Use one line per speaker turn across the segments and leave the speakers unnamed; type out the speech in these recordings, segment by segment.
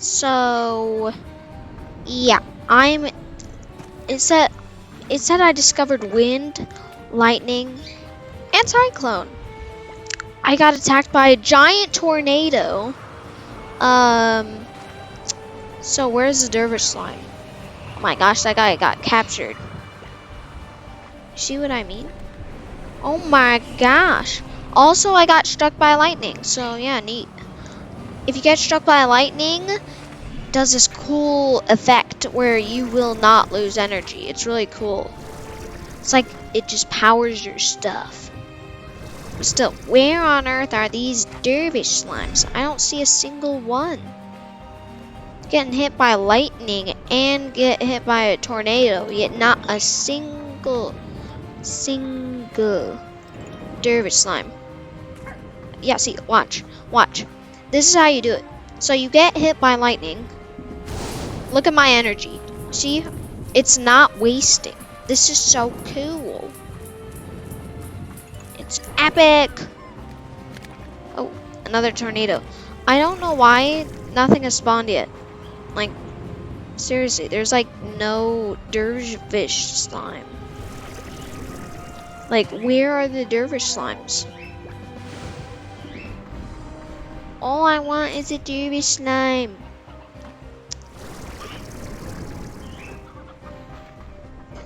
So yeah, it said I discovered wind, lightning, and cyclone. I got attacked by a giant tornado. So where's the dervish slime? Oh my gosh, that guy got captured. See what I mean? Oh my gosh. Also, I got struck by lightning, so yeah, neat. If you get struck by lightning, it does this cool effect where you will not lose energy. It's really cool. It's like it just powers your stuff. But still, where on earth are these dervish slimes? I don't see a single one. Getting hit by lightning and get hit by a tornado, yet not a single dervish slime. Yeah, see, watch. This is how you do it. So you get hit by lightning. Look at my energy. See? It's not wasting. This is so cool. It's epic. Oh, another tornado. I don't know why nothing has spawned yet. Like, seriously, there's like no dervish slime. Like, where are the dervish slimes? All I want is a dervish slime.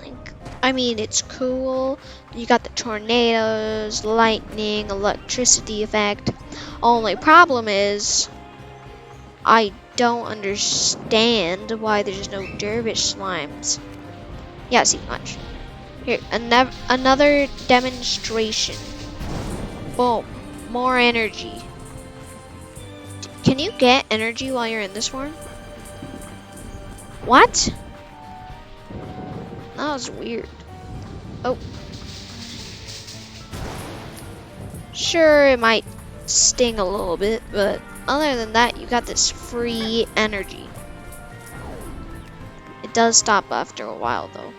Like, I mean, it's cool. You got the tornadoes, lightning, electricity effect. Only problem is, I don't understand why there's no dervish slimes. Yeah, see, watch. Here, another demonstration. Boom. More energy. Can you get energy while you're in this one? What? That was weird. Oh. Sure, it might sting a little bit, but other than that, you got this free energy. It does stop after a while, though.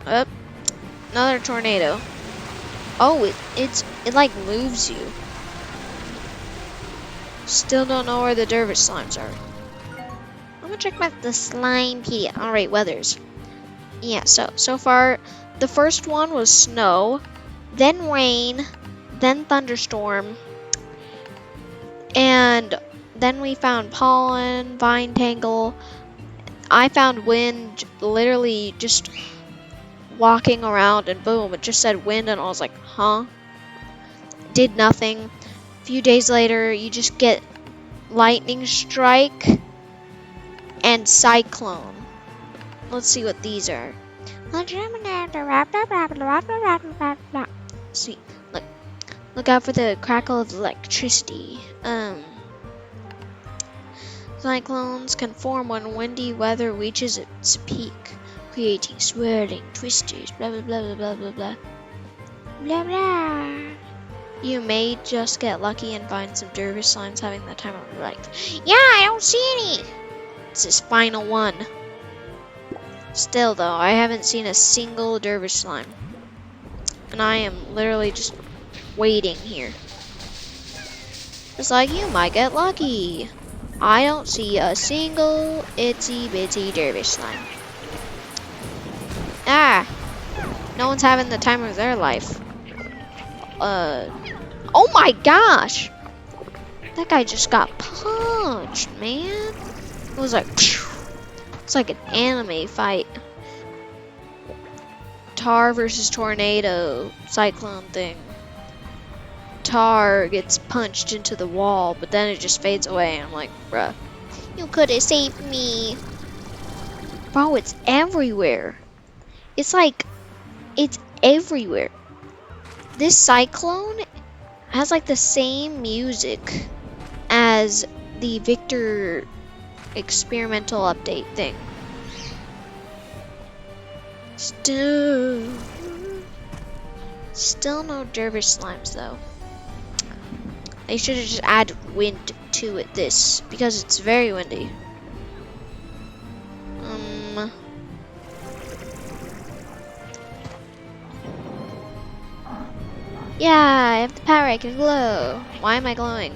Up. Another tornado. Oh, it like moves you. Still don't know where the dervish slimes are. I'm gonna check the Slimepedia. Alright, weathers. Yeah, so far, the first one was snow, then rain, then thunderstorm, and then we found pollen, vine tangle. I found wind, literally just walking around, and boom, it just said wind, and I was like, huh? Did nothing. A few days later, you just get lightning strike and cyclone. Let's see what these are. See, look out for the crackle of electricity. Cyclones can form when windy weather reaches its peak, creating swirling twisters, blah blah blah blah blah blah blah blah. You may just get lucky and find some dervish slimes having the time of your life. Yeah, I don't see any. It's this final one. Still though, I haven't seen a single dervish slime, and I am literally just waiting here. It's like you might get lucky. I don't see a single itsy bitsy dervish slime. Ah, no one's having the time of their life. Oh my gosh! That guy just got punched, man. It was like, it's like an anime fight. Tar versus tornado cyclone thing. Tar gets punched into the wall, but then it just fades away. I'm like, bruh, you could have saved me. Bro, it's everywhere. It's like, it's everywhere. This cyclone has like the same music as the Victor experimental update thing. Still no dervish slimes though. They should have just added wind to it because it's very windy. Yeah, I have the power, I can glow. Why am I glowing?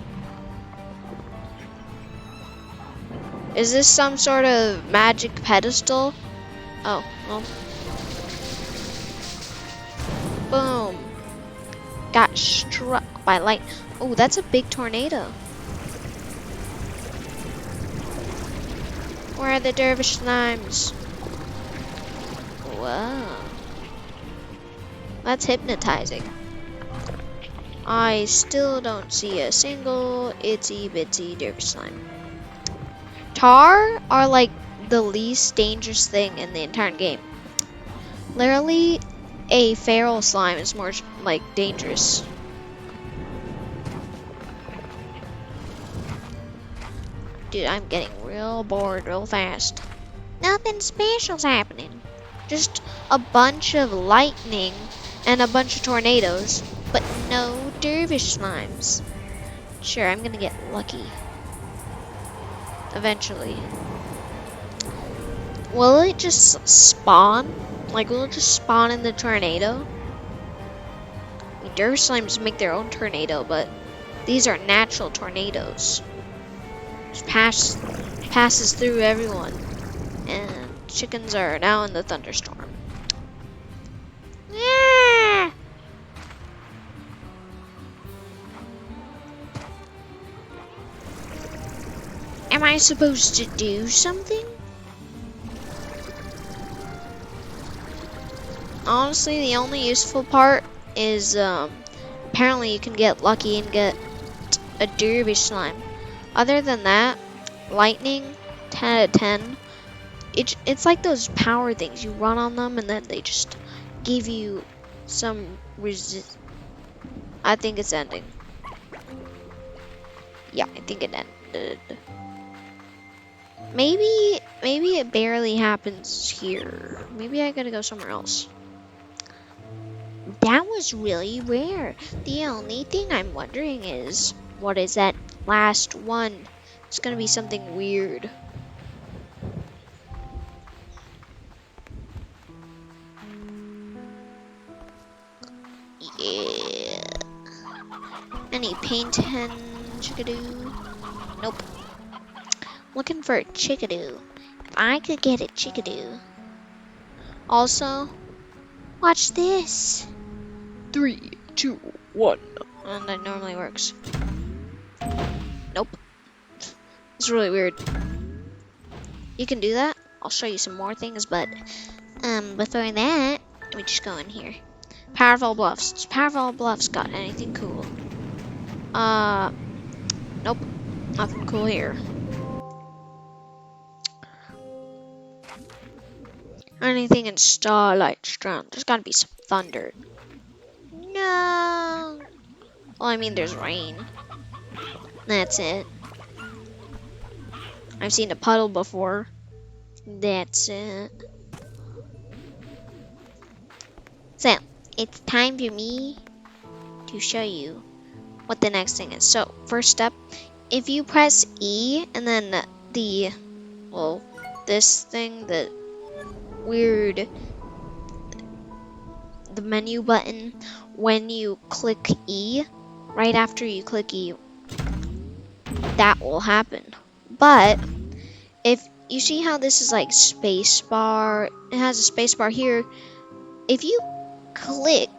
Is this some sort of magic pedestal? Oh, well. Boom. Got struck by light. Oh, that's a big tornado. Where are the dervish slimes? Whoa. That's hypnotizing. I still don't see a single itsy bitsy dervish slime. Tar are like the least dangerous thing in the entire game. Literally, a feral slime is more like dangerous. Dude, I'm getting real bored real fast. Nothing special's happening. Just a bunch of lightning and a bunch of tornadoes, but no dervish slimes. Sure, I'm gonna get lucky. Eventually. Will it just spawn? Like, will it just spawn in the tornado? I mean, dervish slimes make their own tornado, but these are natural tornadoes. Just passes through everyone. And chickens are now in the thunderstorm. Yeah! Am I supposed to do something? Honestly, the only useful part is apparently you can get lucky and get a dervish slime. Other than that, lightning, 10 out of 10. It's like those power things. You run on them and then they just give you some resist. I think it's ending. Yeah, I think it ended. Maybe it barely happens here. Maybe I gotta go somewhere else. That was really rare. The only thing I'm wondering is, what is that last one? It's gonna be something weird. Yeah. Any paint hen chickadoo? Nope. Looking for a chickadoo. If I could get a chickadoo. Also, watch this. 3, 2, 1. And that normally works. Nope. It's really weird. You can do that. I'll show you some more things, but before that, let me just go in here. Powerful Bluffs. Does Powerful Bluffs got anything cool? Nope. Nothing cool here. Anything in Starlight Strand. There's gotta be some thunder. No. Well, I mean, there's rain. That's it. I've seen a puddle before. That's it. So, it's time for me to show you what the next thing is. So, first step, if you press E and then this thing, the menu button, when you click E, right after you click E, that will happen. But if you see how this is like space bar, it has a space bar here. If you click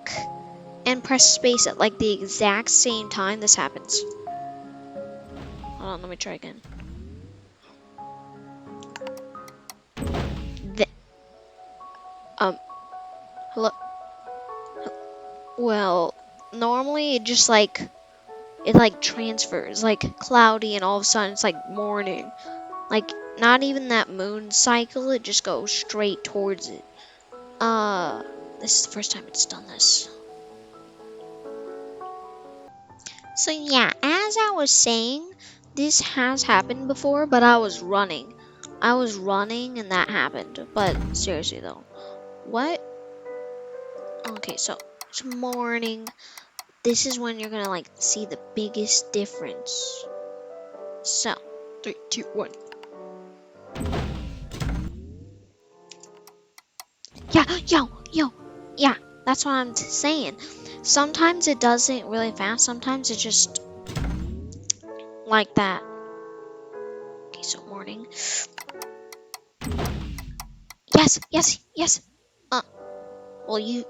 and press space at like the exact same time, this happens. Hold on, let me try again. Hello. Well, normally it just like transfers, like cloudy, and all of a sudden it's like morning. Like not even that moon cycle, it just goes straight towards it. This is the first time it's done this. So yeah, as I was saying, this has happened before, but I was running. And that happened. But seriously though, what? Okay, so it's morning. This is when you're gonna like see the biggest difference. So, 3, 2, 1. Yeah, yeah, that's what I'm saying. Sometimes it does it really fast, sometimes it's just like that. Okay, so morning. Yes, yes, yes. Uh, well, you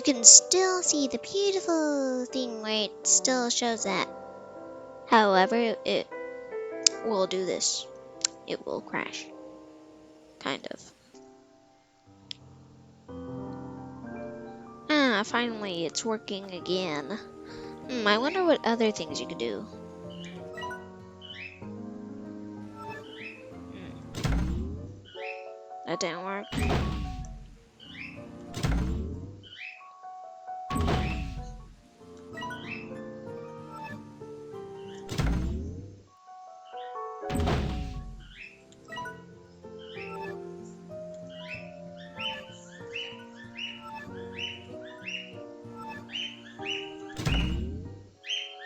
can still see the beautiful thing where it still shows that. However, it will do this. It will crash. Kind of. Ah, finally, it's working again. I wonder what other things you could do. That didn't work.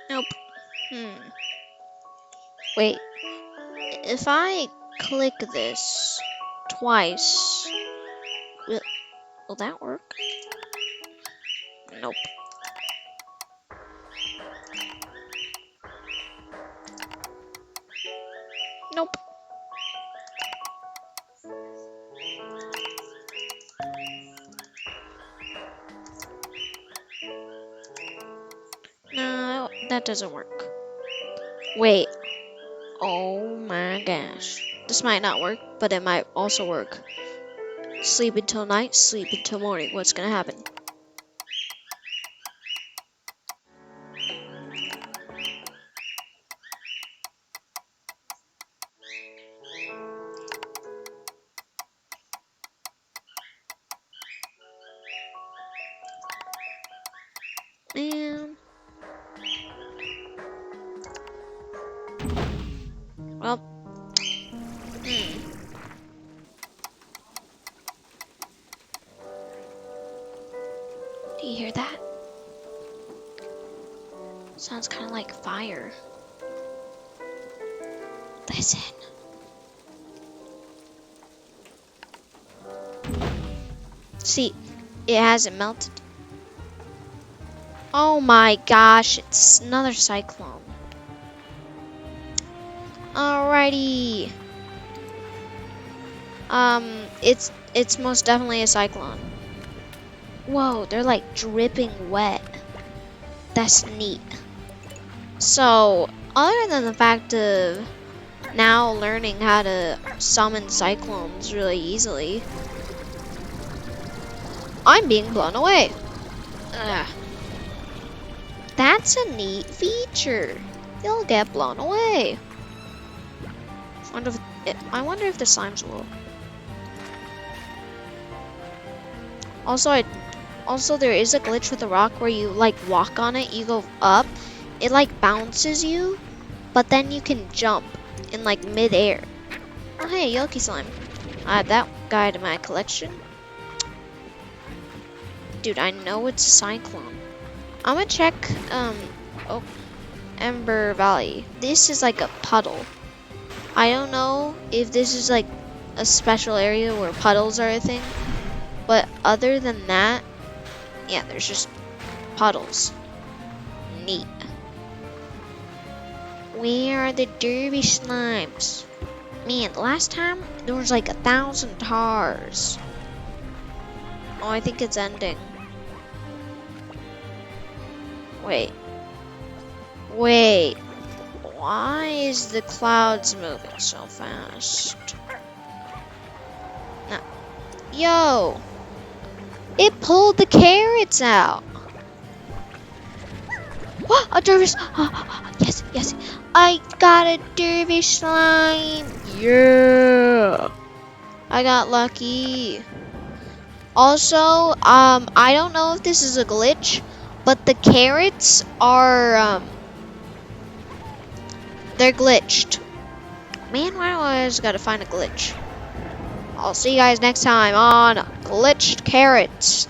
Nope. Wait. If I click this twice, will that work? Nope. Nope. No, that doesn't work. Wait. Oh my gosh. This might not work, but it might also work. Sleep until night, sleep until morning. What's gonna happen? Man. Well. Do you hear that? Sounds kind of like fire. Listen. See, it hasn't melted. Oh my gosh, it's another cyclone. Alrighty. It's most definitely a cyclone. Whoa, they're like dripping wet. That's neat. So, other than the fact of now learning how to summon cyclones really easily, I'm being blown away. Ugh. That's a neat feature. You'll get blown away. I wonder if the slimes will. Also there is a glitch with the rock where you like walk on it, you go up, it like bounces you, but then you can jump in like mid-air. Oh hey, Yoki slime. I add that guy to my collection. Dude, I know it's a cyclone. I'm gonna check Ember Valley. This is like a puddle. I don't know if this is like a special area where puddles are a thing, but other than that, yeah, there's just puddles. Neat. Where are the dervish slimes? Man, last time there was like 1,000 tars. Oh, I think it's ending. Wait. Why is the clouds moving so fast? No. Yo! It pulled the carrots out! A dervish! Yes, yes. I got a dervish slime! Yeah! I got lucky. Also, I don't know if this is a glitch, but the carrots are, they're glitched. Man, why do I always gotta find a glitch? I'll see you guys next time on Glitched Carrots.